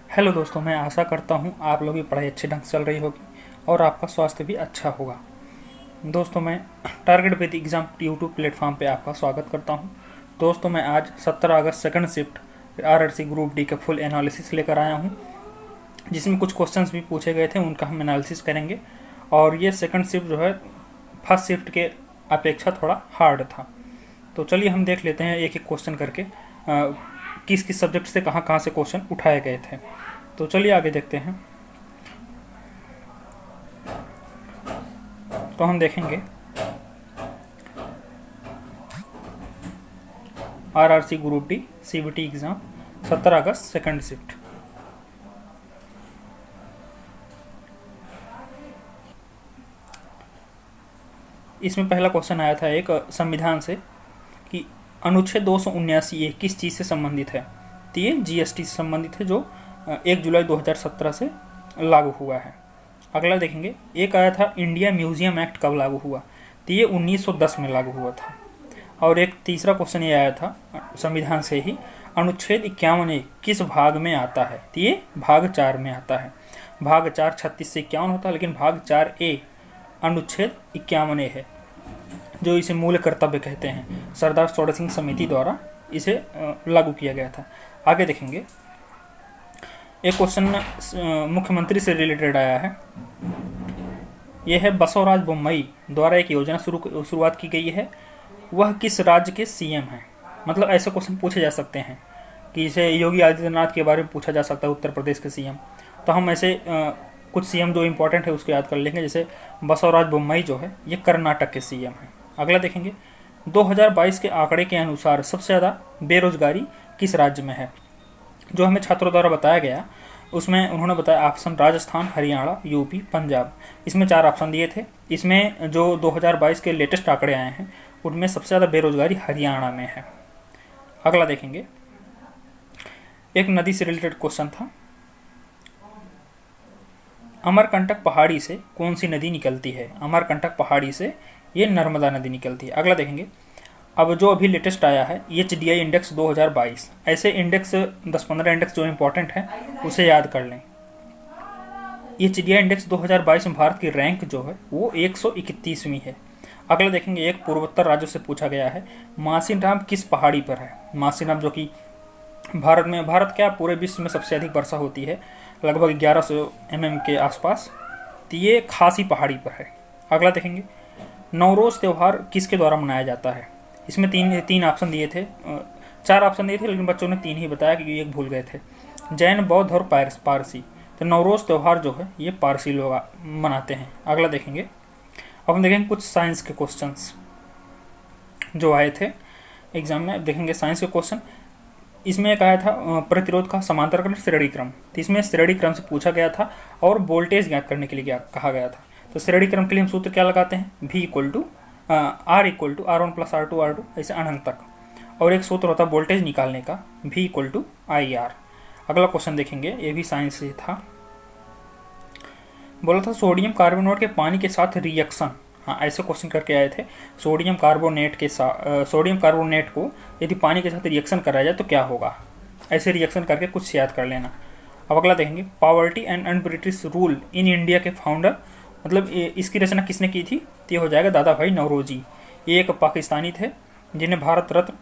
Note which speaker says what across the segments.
Speaker 1: Hello दोस्तों, मैं आशा करता हूँ आप लोगों की पढ़ाई अच्छे ढंग से चल रही होगी और आपका स्वास्थ्य भी अच्छा होगा। दोस्तों, मैं target with exam YouTube platform पे आपका स्वागत करता हूँ। दोस्तों, मैं आज 17 अगस्त second shift RRC group D का फुल एनालिसिस लेकर आया हूँ, जिसमें कुछ क्वेश्चंस भी पूछे गए थे, उनका हम एनालिसिस करेंगे। और ये सेकंड शिफ्ट जो है फर्स्ट शिफ्ट के अपेक्षा थोड़ा हार्ड था। तो चलिए हम देख लेते हैं एक एक क्वेश्चन करके किस किस सब्जेक्ट से कहाँ कहाँ से क्वेश्चन उठाए गए थे। तो चलिए आगे देखते हैं। तो हम देखेंगे RRC group D CBT exam 17 अगस्त सेकंड शिफ्ट। इसमें पहला क्वेश्चन आया था एक संविधान से कि अनुच्छेद 279 ये किस चीज़ से संबंधित है। तो ये जीएसटी से संबंधित है, जो 1 जुलाई 2017 से लागू हुआ है। अगला देखेंगे, एक आया था इंडिया म्यूजियम एक्ट कब लागू हुआ। तो ये 1910 में लागू हुआ था। और एक तीसरा क्वेश्चन ये आया था संविधान से ही, अनुच्छेद 51 किस भाग में आता है। तो ये भाग 4 में आता है। भाग 4 36 से 51 होता है, लेकिन भाग 4A अनुच्छेद 51 है, जो इसे मूल कर्तव्य कहते हैं। सरदार सौड़ा सिंह समिति द्वारा इसे लागू किया गया था। आगे देखेंगे, एक क्वेश्चन मुख्यमंत्री से रिलेटेड आया है। यह है बसवराज बोम्मई द्वारा एक योजना शुरुआत की गई है, वह किस राज्य के सीएम हैं। मतलब ऐसे क्वेश्चन पूछे जा सकते हैं कि इसे योगी आदित्यनाथ के बारे में पूछा जा सकता है, उत्तर प्रदेश के सीएम। तो हम ऐसे कुछ सीएम जो इंपॉर्टेंट है उसको याद कर लेंगे। जैसे बसवराज बोम्मई जो है ये कर्नाटक के सीएम हैं। अगला देखेंगे, 2022 के आंकड़े के अनुसार सबसे ज़्यादा बेरोजगारी किस राज्य में है। जो हमें छात्रों द्वारा बताया गया उसमें उन्होंने बताया ऑप्शन राजस्थान, हरियाणा, यूपी, पंजाब। इसमें 4 ऑप्शन दिए थे। इसमें जो 2022 के लेटेस्ट आंकड़े आए हैं उनमें सबसे ज़्यादा बेरोजगारी हरियाणा में है। अगला देखेंगे, एक नदी से रिलेटेड क्वेश्चन था। अमरकंटक पहाड़ी से कौन सी नदी निकलती है। अमरकंटक पहाड़ी से ये नर्मदा नदी निकलती है। अगला देखेंगे, अब जो अभी लेटेस्ट आया है HDI इंडेक्स 2022। ऐसे इंडेक्स 10-15 इंडेक्स जो इंपॉर्टेंट है उसे याद कर लें। HDI इंडेक्स 2022 में भारत की रैंक जो है वो 131वीं है। अगला देखेंगे, एक पूर्वोत्तर राज्यों से पूछा गया है, मासिनराम किस पहाड़ी पर है। मासिनराम जो कि भारत क्या पूरे विश्व में सबसे अधिक वर्षा होती है, लगभग 1100 mm के आसपास। तो ये खासी पहाड़ी पर है। अगला देखेंगे, नवरोज़ त्यौहार किसके द्वारा मनाया जाता है। इसमें तीन ऑप्शन दिए थे, 4 ऑप्शन दिए थे, लेकिन बच्चों ने 3 ही बताया क्योंकि एक भूल गए थे। जैन, बौद्ध और पारसी। तो नवरोज़ त्यौहार जो है ये पारसी लोग मनाते हैं। अगला देखेंगे, अब हम देखेंगे कुछ साइंस के क्वेश्चंस जो आए थे एग्जाम में। देखेंगे साइंस के क्वेश्चन। इसमें एक आया था प्रतिरोध का समांतर क्रम, श्रेणी क्रम। तो इसमें श्रेणी क्रम से पूछा गया था और वोल्टेज ज्ञात करने के लिए कहा गया था। तो श्रेणी क्रम के लिए हम सूत्र क्या लगाते हैं, V = R = R1 + R2 R2 ऐसे अनंत तक। और एक सूत्र होता है वोल्टेज निकालने का, V = IR। अगला क्वेश्चन देखेंगे, ये भी साइंस से था। बोला था सोडियम कार्बोनेट के पानी के साथ रिएक्शन। हाँ, ऐसे क्वेश्चन करके आए थे। सोडियम कार्बोनेट को यदि पानी के साथ रिएक्शन कराया जाए तो क्या होगा। ऐसे रिएक्शन करके कुछ याद कर लेना। अब अगला देखेंगे, poverty and un-British rule in India के फाउंडर, मतलब इसकी रचना किसने की थी। तो ये हो जाएगा दादा भाई नौरोजी। ये एक पाकिस्तानी थे जिन्हें भारत रत्न,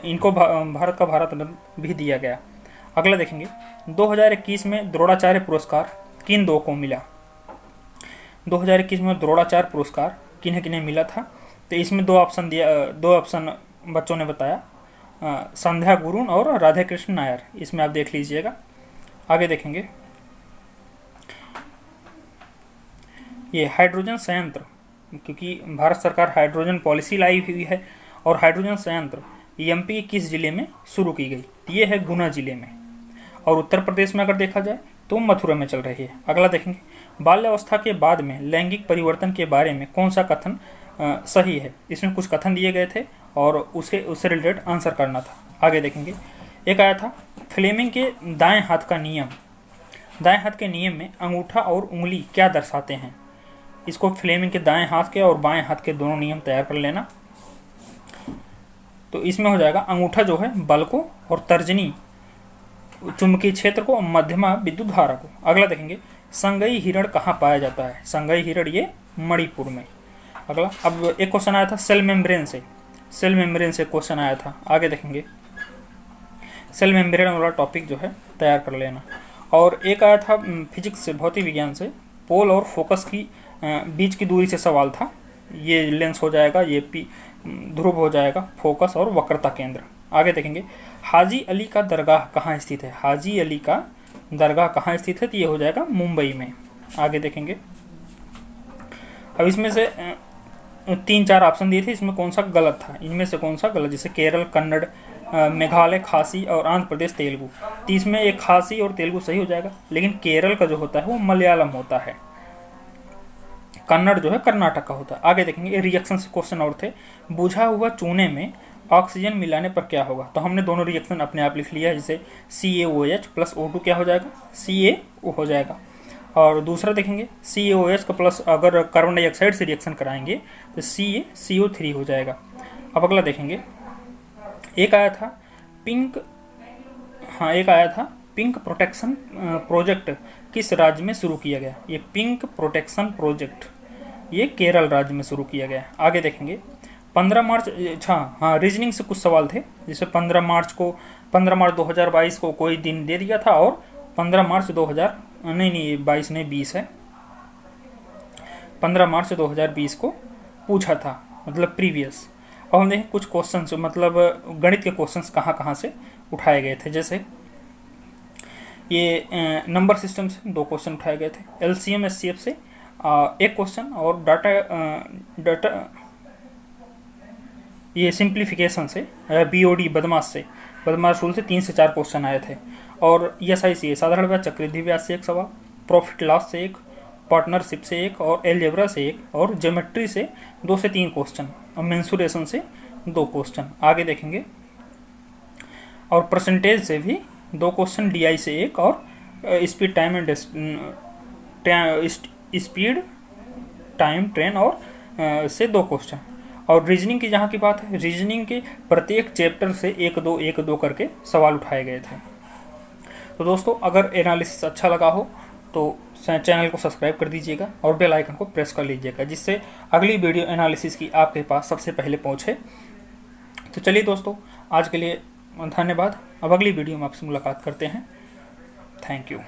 Speaker 1: इनको भारत का भारत रत्न भी दिया गया। अगला देखेंगे, 2021 में द्रोणाचार्य पुरस्कार किन 2 को मिला। 2021 में द्रोणाचार्य पुरस्कार किन्हें किन्हें मिला था। तो इसमें 2 ऑप्शन बच्चों ने बताया, संध्या गुरुन और राधे कृष्ण नायर। इसमें आप देख लीजिएगा। आगे देखेंगे, ये हाइड्रोजन संयंत्र, क्योंकि भारत सरकार हाइड्रोजन पॉलिसी लाई हुई है और हाइड्रोजन संयंत्र MP किस जिले में शुरू की गई। ये है गुना जिले में। और उत्तर प्रदेश में अगर देखा जाए तो मथुरा में चल रही है। अगला देखेंगे, बाल्यावस्था के बाद में लैंगिक परिवर्तन के बारे में कौन सा कथन सही है। इसमें कुछ कथन दिए गए थे और उससे रिलेटेड आंसर करना था। आगे देखेंगे, एक आया था फ्लेमिंग के दाएं हाथ का नियम। दाएं हाथ के नियम में अंगूठा और उंगली क्या दर्शाते हैं। इसको फ्लेमिंग के दाएं हाथ के और बाएं हाथ के दोनों नियम तैयार कर लेना। तो इसमें हो जाएगा, अंगूठा जो है बल को और तर्जनी चुंबकीय क्षेत्र को, मध्यमा विद्युत धारा को। अगला देखेंगे, संगई हिरण कहाँ पाया जाता है? संगई हिरण ये मणिपुर में। अगला, अब एक क्वेश्चन आया था सेल मेम्ब्रेन से, सेल मेम्ब्रेन से क्वेश्चन आया था। आगे देखेंगे, सेल मेम्ब्रेन वाला टॉपिक जो है तैयार कर लेना। और एक आया था फिजिक्स से, भौतिक विज्ञान से, पोल और फोकस की बीच की दूरी से सवाल था। ये लेंस हो जाएगा, ये पी ध्रुव हो जाएगा, फोकस और वक्रता केंद्र। आगे देखेंगे, हाजी अली का दरगाह कहाँ स्थित है? हाजी अली का दरगाह कहाँ स्थित है? तो ये हो जाएगा मुंबई में। आगे देखेंगे, अब इसमें से 3-4 ऑप्शन दिए थे, इसमें कौन सा गलत था? इनमें से कौन सा गलत? जैसे केरल, कन्नड़, मेघालय, खासी और आंध्र प्रदेश तेलुगु। तो इसमें एक खासी और तेलुगु सही हो जाएगा, लेकिन केरल का जो होता है वो मलयालम होता है, कन्नड़ जो है कर्नाटक का होता है। आगे देखेंगे, रिएक्शन से क्वेश्चन और थे। बुझा हुआ चूने में ऑक्सीजन मिलाने पर क्या होगा? तो हमने दोनों रिएक्शन अपने आप लिख लिया है, जैसे CaOH प्लस O2 क्या हो जाएगा? CaO हो जाएगा। और दूसरा देखेंगे, CaOH का प्लस अगर कार्बन डाइऑक्साइड से रिएक्शन कराएंगे तो CaCO3 हो जाएगा। अब अगला देखेंगे, एक आया था पिंक प्रोटेक्शन प्रोजेक्ट किस राज्य में शुरू किया गया? ये पिंक प्रोटेक्शन प्रोजेक्ट ये केरल राज्य में शुरू किया गया। आगे देखेंगे, 15 मार्च, रीजनिंग से कुछ सवाल थे, जैसे 15 मार्च 2022 को कोई दिन दे दिया था, और 15 मार्च 20 है, 15 मार्च 2020 को पूछा था, मतलब प्रीवियस। और हम देखें कुछ क्वेश्चंस, मतलब गणित के क्वेश्चंस कहाँ से उठाए गए थे। जैसे ये नंबर सिस्टम से 2 क्वेश्चन उठाए गए थे, LCM SCF से 1 क्वेश्चन, और डाटा ये सिंप्लीफिकेशन से, BOD बदमाश रूल से 3 से 4 क्वेश्चन आए थे। और SIC साधारण ब्याज चक्रवृद्धि ब्याज से 1 सवाल, प्रॉफिट लॉस से 1, पार्टनरशिप से 1, और एलजेब्रा से 1, और ज्योमेट्री से 2 से 3 क्वेश्चन, और मेंसुरेशन से 2 क्वेश्चन। आगे देखेंगे, और परसेंटेज से भी 2 क्वेश्चन, DI से 1, और स्पीड टाइम ट्रेन और से 2 क्वेश्चन। और रीजनिंग की जहाँ की बात है, रीजनिंग के प्रत्येक चैप्टर से 1-2 करके सवाल उठाए गए थे। तो दोस्तों, अगर एनालिसिस अच्छा लगा हो तो चैनल को सब्सक्राइब कर दीजिएगा और बेल आइकन को प्रेस कर लीजिएगा, जिससे अगली वीडियो एनालिसिस की आपके पास सबसे पहले पहुँचे। तो चलिए दोस्तों, आज के लिए धन्यवाद। अब अगली वीडियो में आपसे मुलाकात करते हैं। Thank you.